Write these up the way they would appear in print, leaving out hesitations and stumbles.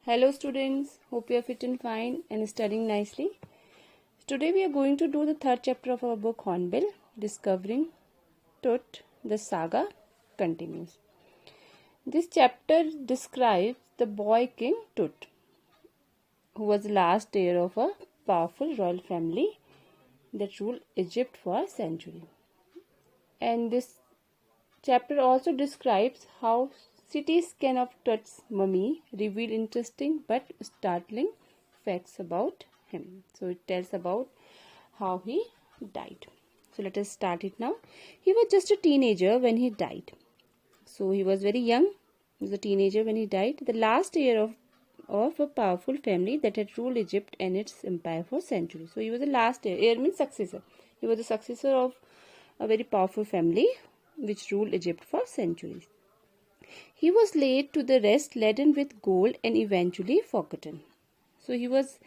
Hello students, hope you are fit and fine and studying nicely. Today we are going to do the third chapter of our book Hornbill, Discovering Tut. The saga continues. This chapter describes the boy king Tut, who was the last heir of a powerful royal family that ruled Egypt for a century. And this chapter also describes how CT scan of Tut's mummy revealed interesting but startling facts about him. So it tells about how he died. So let us start it now. He was just a teenager when he died. So he was very young. He was a teenager when he died. The last heir of a powerful family that had ruled Egypt and its empire for centuries. So he was the last heir. Heir means successor. He was the successor of a very powerful family which ruled Egypt for centuries. He was laid to the rest, laden with gold, and eventually forgotten. So he was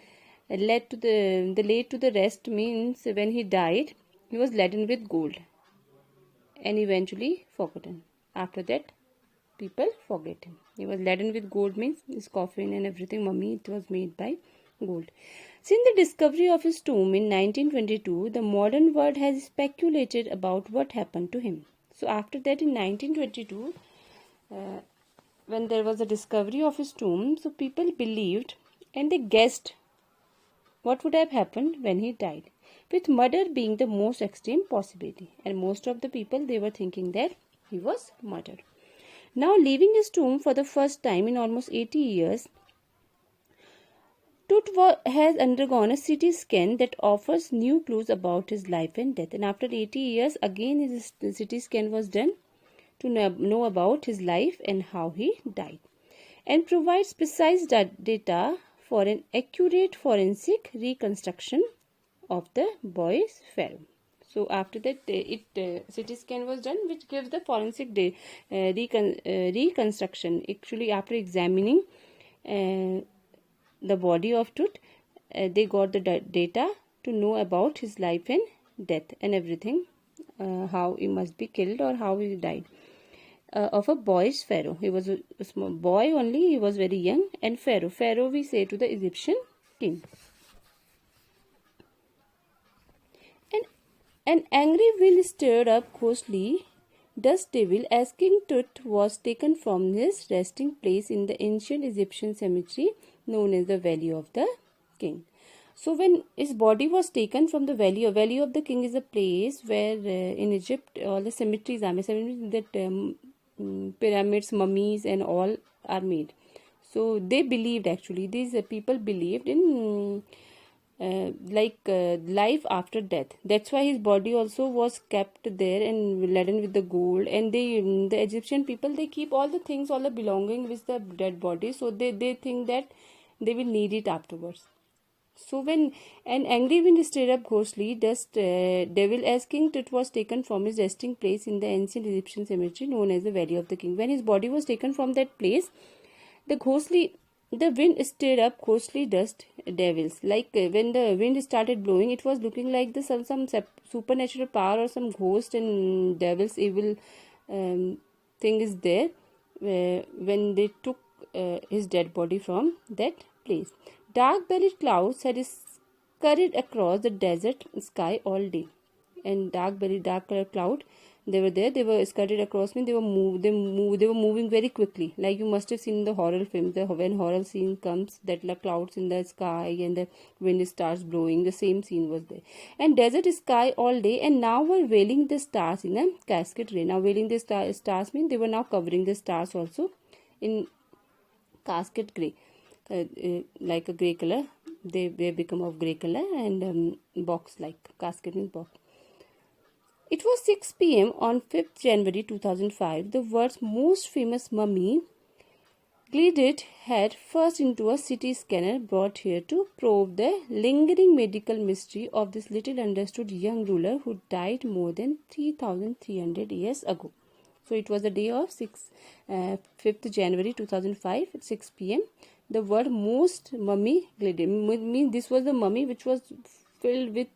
laid to the rest means when he died, he was laden with gold and eventually forgotten. After that, people forget him. He was laden with gold means his coffin and everything, mummy, it was made by gold. Since the discovery of his tomb in 1922, the modern world has speculated about what happened to him. So after that, in 1922, when there was a discovery of his tomb, so people believed and they guessed what would have happened when he died, with murder being the most extreme possibility. And most of the people, they were thinking that he was murdered. Now, leaving his tomb for the first time in almost 80 years, Tut has undergone a CT scan that offers new clues about his life and death. And after 80 years, again his CT scan was done to know about his life and how he died, and provides precise data for an accurate forensic reconstruction of the boy's pharaoh. So after that, CT scan was done, which gives the forensic reconstruction. Actually, after examining the body of Tut, they got the data to know about his life and death and everything, how he must be killed or how he died. Of a boy's pharaoh. He was a small boy only, he was very young, and pharaoh. Pharaoh we say to the Egyptian king. And an angry wind stirred up ghostly dust devil as King Tut was taken from his resting place in the ancient Egyptian cemetery known as the Valley of the King. So when his body was taken from the Valley of the King is a place where in Egypt all the cemeteries are made, that pyramids, mummies and all are made. So they believed, actually these people believed in life after death. That's why his body also was kept there and laden with the gold. And the Egyptian people, they keep all the things, all the belonging with the dead body, so they think that they will need it afterwards. So when an angry wind stirred up ghostly dust devil as King Tut was taken from his resting place in the ancient Egyptian cemetery known as the Valley of the King. When his body was taken from that place, the wind stirred up ghostly dust devils. When the wind started blowing, it was looking like some supernatural power or some ghost and devil's evil thing is there when they took his dead body from that place. Dark-bellied clouds had scurried across the desert sky all day, and dark-colored cloud, they were there. They were scurried across me. They were moving very quickly. Like you must have seen in the horror films, when horror scene comes, that the clouds in the sky and the wind starts blowing. The same scene was there. And desert sky all day, and now were veiling the stars in a cascade rain. Now veiling the stars means they were now covering the stars also in cascade gray. Like a grey color, they become of grey color, and box, like cascade means box. It was 6 p.m. on 5th January 2005. The world's most famous mummy glided head first into a CT scanner brought here to probe the lingering medical mystery of this little understood young ruler who died more than 3,300 years ago. So it was the day of 5th January 2005 at 6 p.m. The word most mummy glided means this was the mummy which was filled with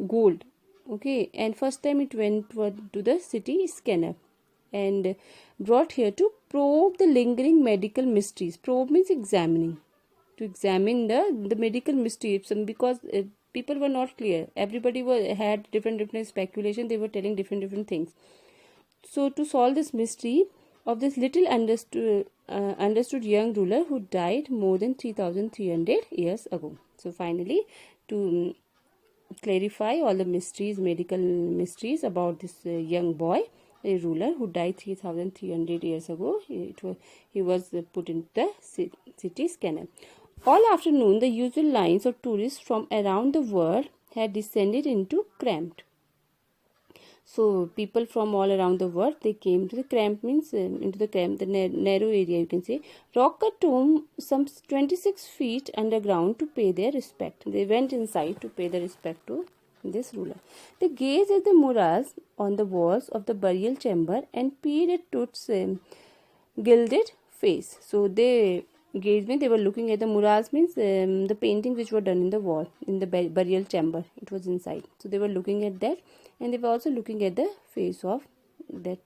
gold. Okay, and first time it went to the CT scanner. and brought here to probe the lingering medical mysteries. Probe means examining, to examine the medical mysteries, because people were not clear. Everybody had different speculation. They were telling different things. So to solve this mystery of this little understood young ruler who died more than 3,300 years ago. So finally, to clarify all the mysteries, medical mysteries about this young boy, a ruler who died 3,300 years ago. He was put into the city's canal. All afternoon, the usual lines of tourists from around the world had descended into cramped. So people from all around the world, they came to the cramp, means into the cramp, the narrow area, you can say, rock cut tomb some 26 feet underground to pay their respect. They went inside to pay their respect to this ruler. They gazed at the murals on the walls of the burial chamber and peered at Tut's gilded face. So they gazed, means they were looking at the murals, means the paintings which were done in the wall in the burial chamber. It was inside. So they were looking at that, and they were also looking at the face of that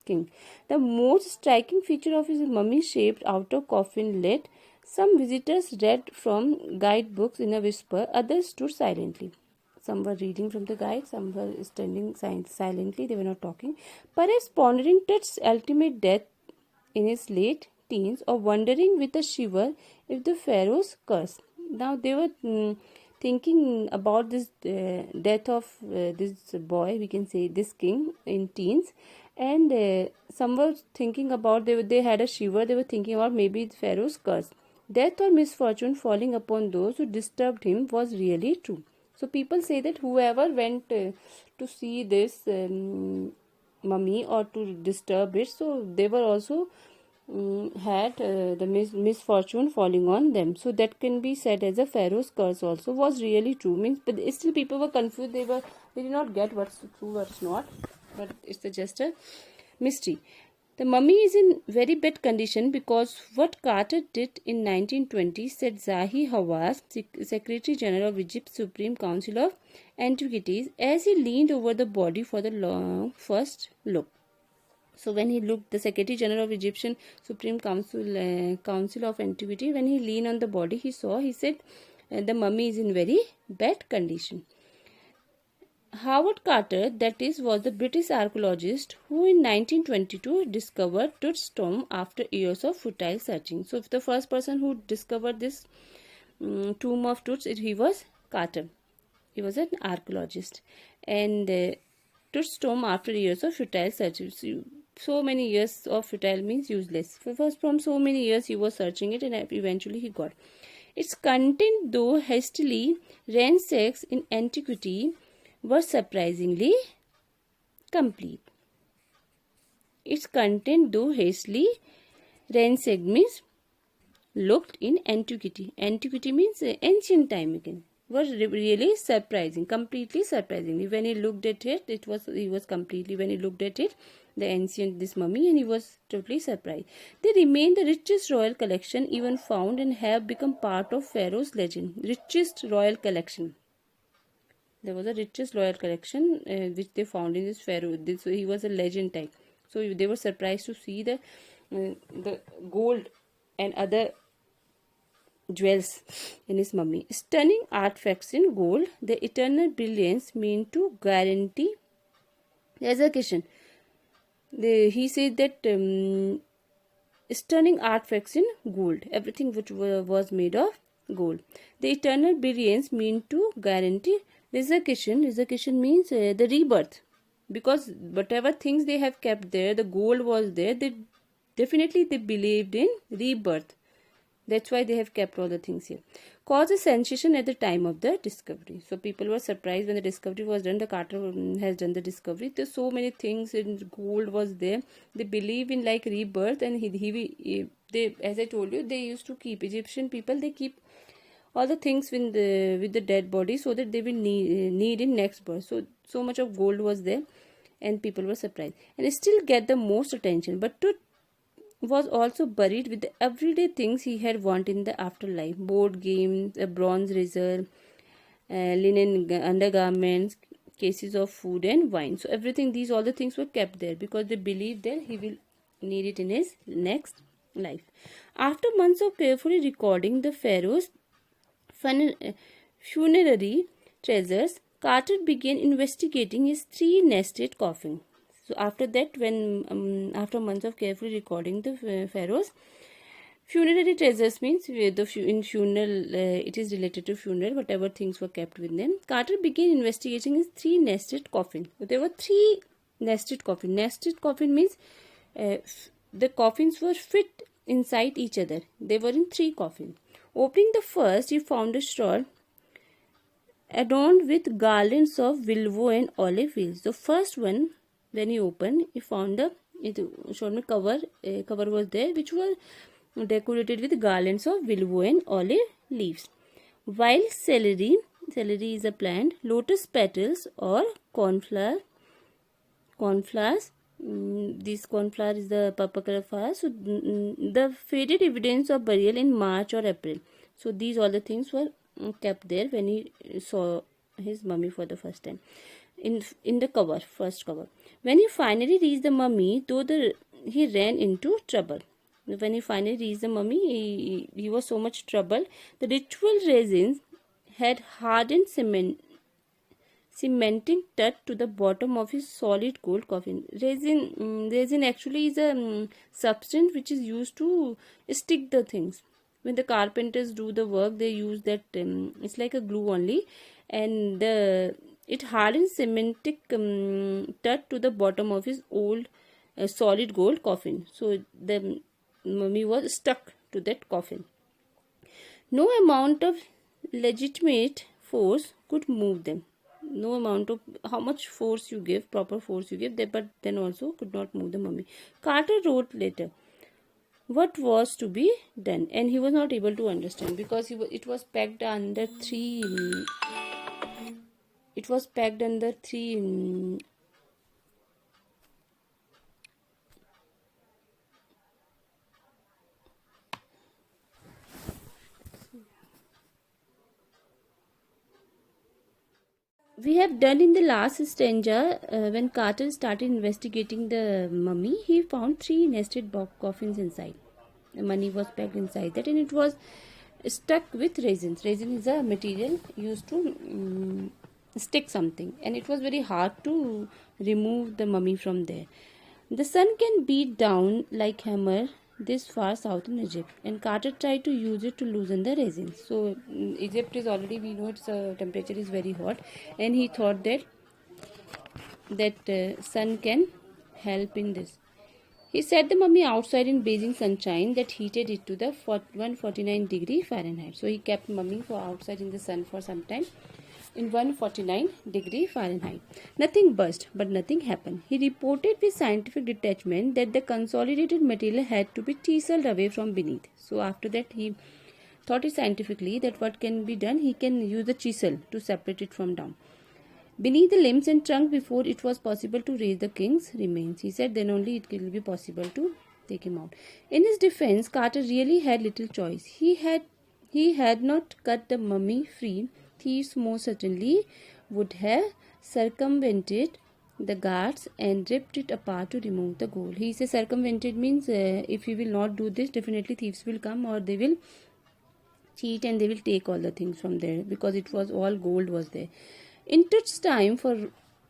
king. The most striking feature of his mummy-shaped outer coffin lid. Some visitors read from guidebooks in a whisper. Others stood silently. Some were reading from the guide. Some were standing silently. They were not talking. Perhaps pondering Tut's ultimate death in his late teens, or wondering with a shiver if the pharaoh's curse. Now they were thinking about this death of this boy, we can say this king, in teens, and some were thinking about, they had a shiver. They were thinking about maybe the pharaoh's curse. Death or misfortune falling upon those who disturbed him was really true. So people say that whoever went to see this mummy or to disturb it, so they were also had the misfortune falling on them. So that can be said as a pharaoh's curse also was really true. Means, but still people were confused. They did not get what's true, what's not. But it's just a mystery. The mummy is in very bad condition because what Carter did in 1920, said Zahi Hawass, Secretary General of Egypt's Supreme Council of Antiquities, as he leaned over the body for the first look. So when he looked, the Secretary General of Egyptian Supreme Council of Antiquity, when he leaned on the body, he said, the mummy is in very bad condition. Howard Carter, that is, was the British archaeologist who in 1922 discovered Tut's tomb after years of futile searching. So the first person who discovered this tomb of Tut's, he was Carter. He was an archaeologist. And Tut's tomb after years of futile searching. So many years of futile means useless. From so many years he was searching it, and eventually he got. Its content, though hastily ransacked in antiquity, was surprisingly complete. Its content, though hastily ransacked, means looked in antiquity. Antiquity means ancient time again. Was really surprising, completely surprisingly. When he looked at it, he was completely, when he looked at it, the ancient, this mummy, and he was totally surprised. They remain the richest royal collection even found and have become part of Pharaoh's legend. Richest royal collection. There was a richest royal collection which they found in this pharaoh. He was a legend type. So they were surprised to see the gold and other jewels in his mummy. Stunning artifacts in gold, the eternal brilliance mean to guarantee execution. He said that stunning artifacts in gold, everything which was made of gold. The eternal brilliance mean to guarantee resurrection. Resurrection means the rebirth, because whatever things they have kept there, the gold was there, they believed in rebirth. That's why they have kept all the things here. Caused a sensation at the time of the discovery. So people were surprised when the discovery was done. The Carter has done the discovery. There's so many things in gold was there. They believe in like rebirth, and they, as I told you, they used to keep, Egyptian people, they keep all the things with the dead body so that they will need in next birth. So much of gold was there, and people were surprised, and still get the most attention. But Tut was also buried with the everyday things he had wanted in the afterlife: board games, a bronze razor, linen undergarments, cases of food and wine. So everything, these all the things were kept there because they believed that he will need it in his next life. After months of carefully recording the pharaoh's funerary treasures, Carter began investigating his three-nested coffin. So after that, when after months of carefully recording the pharaoh's funerary treasures, means in funeral, it is related to funeral, whatever things were kept with them. Carter began investigating his three-nested coffin. So there were three nested coffin. Nested coffin means the coffins were fit inside each other. They were in three coffins. Opening the first, he found a straw adorned with garlands of willow and olive leaves. The first one, when he opened, he found cover was there, which was decorated with garlands of willow and olive leaves. While celery is a plant, lotus petals or cornflowers, this cornflower is the purple color flower. So the faded evidence of burial in March or April. So these all the things were kept there when he saw his mummy for the first time. In the first cover. When he finally reached the mummy, he ran into trouble. When he finally reached the mummy, he was so much trouble. The ritual resins had hardened cementing tut to the bottom of his solid gold coffin. Resin actually is a substance which is used to stick the things. When the carpenters do the work, they use that. It's like a glue only, and it hardens cementic tut to the bottom of his old solid gold coffin. So the mummy was stuck to that coffin. No amount of legitimate force could move them. No amount of how much force you give, proper force you give, but then also could not move the mummy. Carter wrote later what was to be done, and he was not able to understand because it was packed under three. It was packed under three. We have done in the last stanza. When Carter started investigating the mummy, he found three nested coffins inside. The money was packed inside that, and it was stuck with resins. Resin is a material used to stick something, and it was very hard to remove the mummy from there. The sun can beat down like hammer this far south in Egypt, and Carter tried to use it to loosen the resin. So Egypt is already, we know its temperature is very hot, and he thought that sun can help in this. He set the mummy outside in blazing sunshine that heated it to the 149 degree Fahrenheit. So he kept mummy for outside in the sun for some time in 149 degree Fahrenheit. Nothing burst, but nothing happened. He reported with scientific detachment that the consolidated material had to be chiseled away from beneath. So after that, he thought it scientifically that what can be done, he can use the chisel to separate it from down. Beneath the limbs and trunk before it was possible to raise the king's remains. He said then only it will be possible to take him out. In his defense, Carter really had little choice. He had not cut the mummy free. Thieves most certainly would have circumvented the guards and ripped it apart to remove the gold. He says circumvented means if he will not do this, definitely thieves will come or they will cheat and they will take all the things from there because it was all gold was there. In Tut's time, for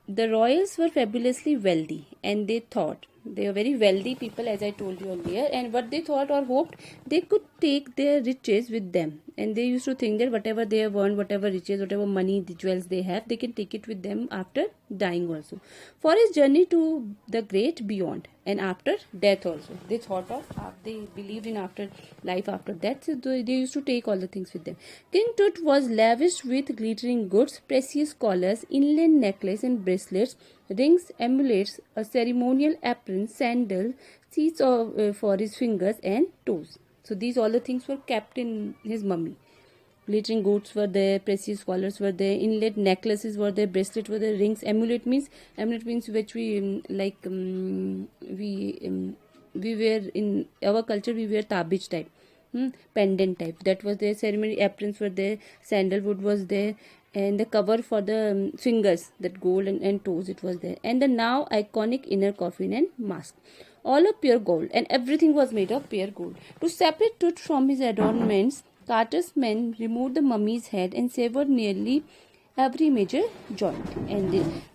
the royals were fabulously wealthy, and they thought they were very wealthy people, as I told you earlier, and what they thought or hoped, they could take their riches with them, and they used to think that whatever they have earned, whatever riches, whatever money, the jewels they have, they can take it with them after dying also. For his journey to the great beyond and after death also, they thought of, they believed in after life after death, so they used to take all the things with them. King Tut was lavished with glittering goods, precious collars, inland necklace and bracelets, rings, amulets, a ceremonial apron, sandal, seats for his fingers and toes. So these all the things were kept in his mummy. Glittering goods were there, precious collars were there, inlaid necklaces were there, bracelet were there, rings. Amulet means which we we wear in our culture. We wear tabij type, pendant type. That was there. Ceremony aprons were there, sandalwood was there, and the cover for the fingers, that gold and toes, it was there, and the now iconic inner coffin and mask, all of pure gold, and everything was made of pure gold. To separate Tut from his adornments, Carter's men removed the mummy's head and severed nearly every major joint, and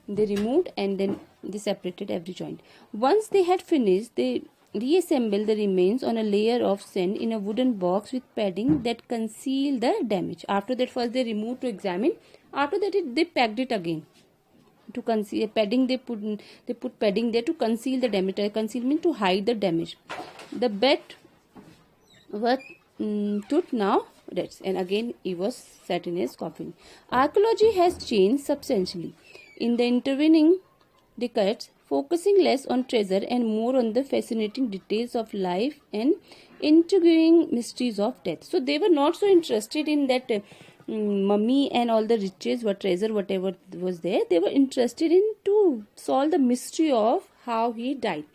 they removed and then they separated every joint. Once they had finished, they reassembled the remains on a layer of sand in a wooden box with padding that concealed the damage. After that, first they removed to examine. After that, they packed it again to conceal padding. They put padding there to conceal the damage. Concealment to hide the damage. The bed was Tut now dead, and again he was set in his coffin. Archaeology has changed substantially in the intervening decades, focusing less on treasure and more on the fascinating details of life and intriguing mysteries of death. So they were not so interested in that mummy and all the riches, what treasure, whatever was there. They were interested in to solve the mystery of how he died.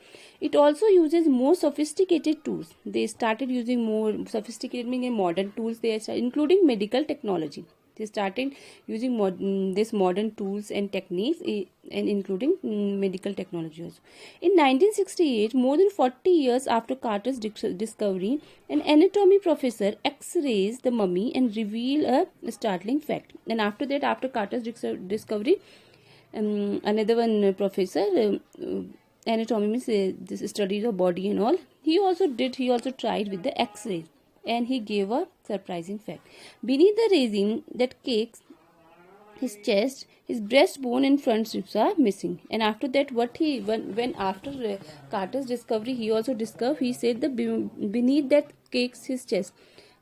It also uses more sophisticated tools. They started using more sophisticated, meaning modern tools. Including medical technology. They started using these modern tools and techniques, and including medical technology also. In 1968, more than 40 years after Carter's discovery, an anatomy professor X-rays the mummy and revealed a startling fact. And after that, after Carter's discovery, another one professor, anatomy means this studies of body and all, he also tried with the X-rays, and he gave a surprising fact. Beneath the resin that cakes his chest, his breastbone and front ribs are missing. And after that, when after Carter's discovery, he also discovered, he said that beneath that cakes his chest,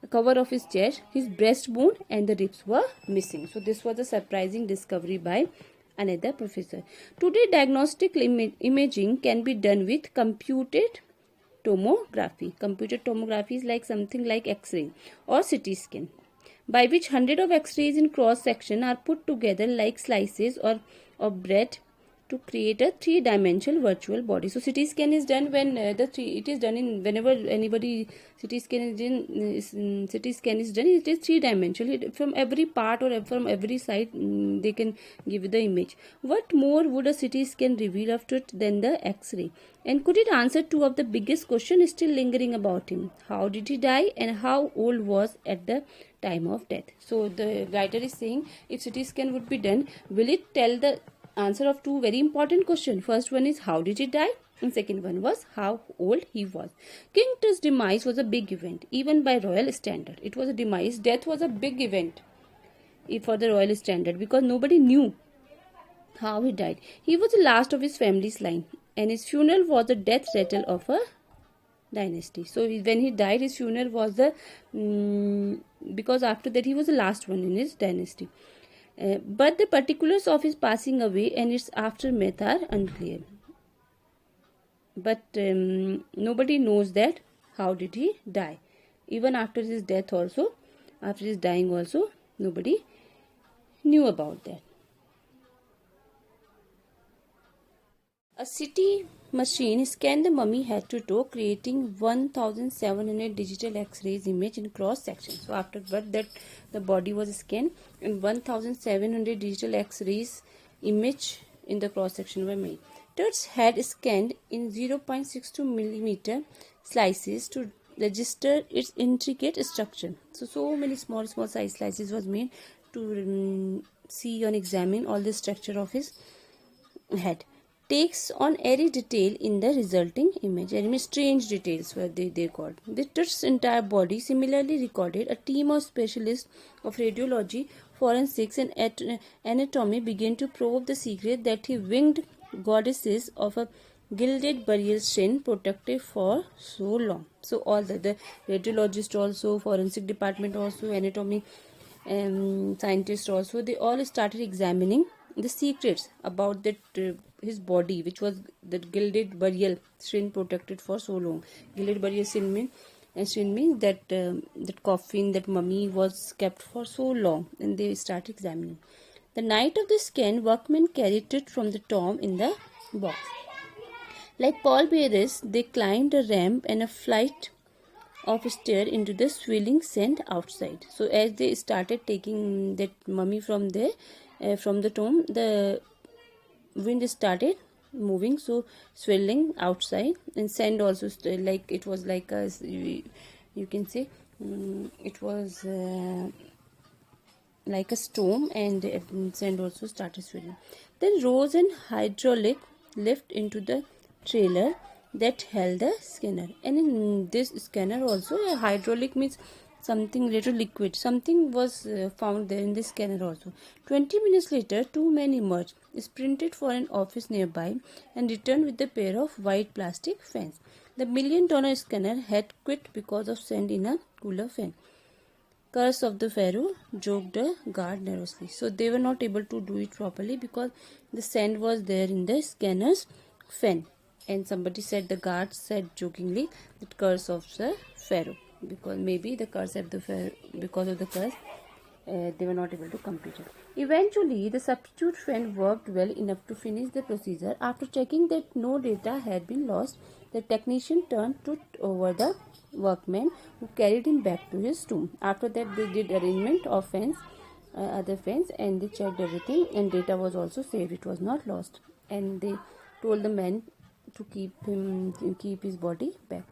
the cover of his chest, his breastbone and the ribs were missing. So this was a surprising discovery by another professor. Today, diagnostic imaging can be done with computed tomography. Computed tomography is like something like X-ray or CT scan, by which hundreds of X-rays in cross section are put together like slices of bread to create a three-dimensional virtual body. So CT scan is done when it is done in whenever anybody CT scan is done. It is three-dimensional. From every part or from every side they can give the image. What more would a CT scan reveal of truth than the X-ray? And could it answer two of the biggest questions still lingering about him? How did he die, and how old was at the time of death? So the writer is saying, if CT scan would be done, will it tell the answer of two very important questions? First one is, how did he die? And second one was, how old he was. King Tut's demise was a big event, even by royal standard. It was a demise. Death was a big event for the royal standard, because nobody knew how he died. He was the last of his family's line, and his funeral was the death rattle of a dynasty. So when he died, his funeral was the because after that he was the last one in his dynasty. But the particulars of his passing away and its aftermath are unclear. But nobody knows that how did he die. Even after his death also, after his dying also, nobody knew about that. A CT machine scanned the mummy head to toe, creating 1,700 digital X-rays image in cross section. So after that, the body was scanned, and 1,700 digital X-rays image in the cross section were made. Tut's head scanned in 0.62 millimeter slices to register its intricate structure. So many small size slices was made to see and examine all the structure of his head. Takes on every detail in the resulting image. And strange details were they got. The Tut's entire body similarly recorded. A team of specialists of radiology, forensics and anatomy began to probe the secret that he winged goddesses of a gilded burial shrine protected for so long. So all the radiologist also, forensic department also, anatomy scientists also, they all started examining the secrets about that his body, which was that gilded burial shrine protected for so long. Gilded burial shrine means that that coffin, that mummy was kept for so long, and they start examining. The night of the scan, workmen carried it from the tomb in the box. Like pallbearers, they climbed a ramp and a flight of stair into the swirling sand outside. So as they started taking that mummy from there, from the tomb, the wind started moving, so swirling outside, and sand also like it was like a, you can say, it was like a storm, and sand also started swirling. Then rose and hydraulic lift into the trailer that held the scanner, and in this scanner also a hydraulic means something little liquid, something was found there in the scanner also. 20 minutes later, two men emerged, sprinted for an office nearby, and returned with a pair of white plastic fans. The $1 million scanner had quit because of sand in a cooler fan. Curse of the Pharaoh, joked the guard nervously. So they were not able to do it properly because the sand was there in the scanner's fan. And somebody said, the guard said jokingly, that curse of the Pharaoh, because maybe the curse of the Pharaoh, because of the curse, they were not able to complete it. Eventually, the substitute fan worked well enough to finish the procedure. After checking that no data had been lost, the technician turned to over the workman, who carried him back to his tomb. After that, they did arrangement of fans, other fans, and they checked everything, and data was also saved. It was not lost, and they told the man to keep his body back,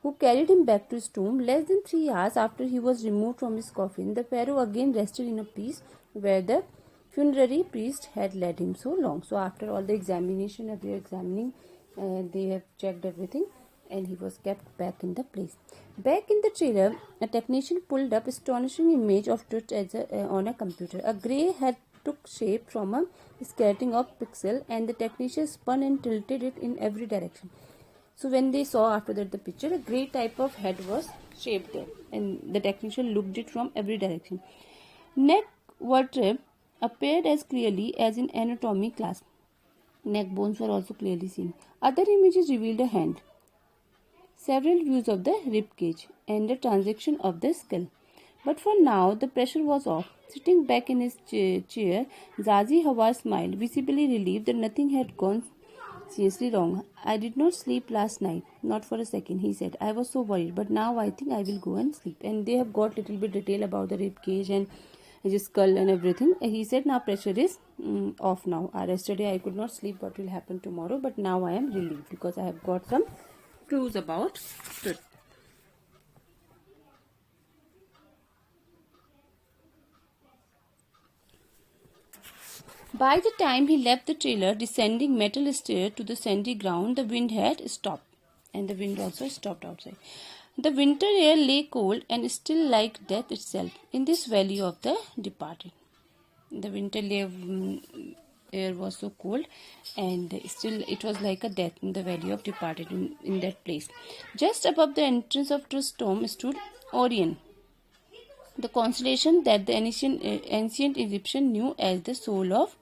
who carried him back to his tomb. Less than 3 hours after he was removed from his coffin, the pharaoh again rested in a peace where the funerary priest had led him so long. So after all the examination of the examining, they have checked everything, and he was kept back in the place. Back in the trailer, a technician pulled up astonishing image of Tut as on a computer. A grey head took shape from a scattering of pixel, and the technician spun and tilted it in every direction. So when they saw after that the picture, a grey type of head was shaped there, and the technician looked it from every direction. Neck vertebrae appeared as clearly as in anatomy class. Neck bones were also clearly seen. Other images revealed a hand, several views of the rib cage, and the transaction of the skull. But for now, the pressure was off. Sitting back in his chair, Zazi Hawa smiled, visibly relieved that nothing had gone seriously wrong. I did not sleep last night, not for a second, he said. I was so worried, but now I think I will go and sleep. And they have got little bit detail about the rib cage and his skull and everything. He said now pressure is off now. Yesterday I could not sleep what will happen tomorrow, but now I am relieved because I have got some clues about truth. By the time he left the trailer, descending metal stair to the sandy ground, the wind had stopped, and the wind also stopped outside. The winter air lay cold and still like death itself in this valley of the departed. The winter air was so cold, and still it was like a death in the valley of departed in that place. Just above the entrance of Tut tomb stood Orion, the constellation that the ancient Egyptian knew as the soul of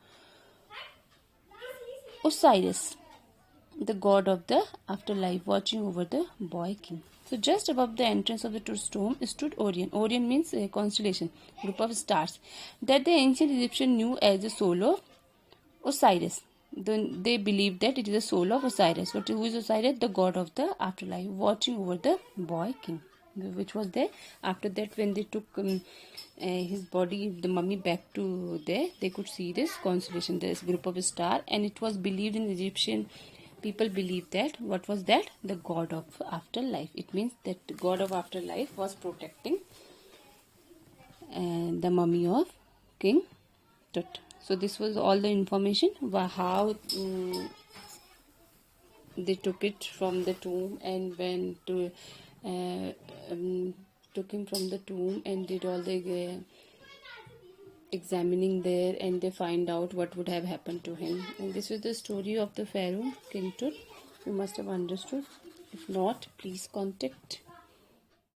Osiris, the god of the afterlife, watching over the boy king. So just above the entrance of the Tut tomb stood Orion. Orion means a constellation, group of stars, that the ancient Egyptian knew as the soul of Osiris. They believed that it is the soul of Osiris. But who is Osiris? The god of the afterlife, watching over the boy king, which was there. After that, when they took his body, the mummy, back to there, they could see this constellation, this group of star, and it was believed in Egyptian people believed that what was that? The god of afterlife. It means that the god of afterlife was protecting the mummy of King Tut. So this was all the information how they took it from the tomb and went to took him from the tomb and did all the examining there, and they find out what would have happened to him. And this is the story of the Pharaoh King Tut. You must have understood. If not, please contact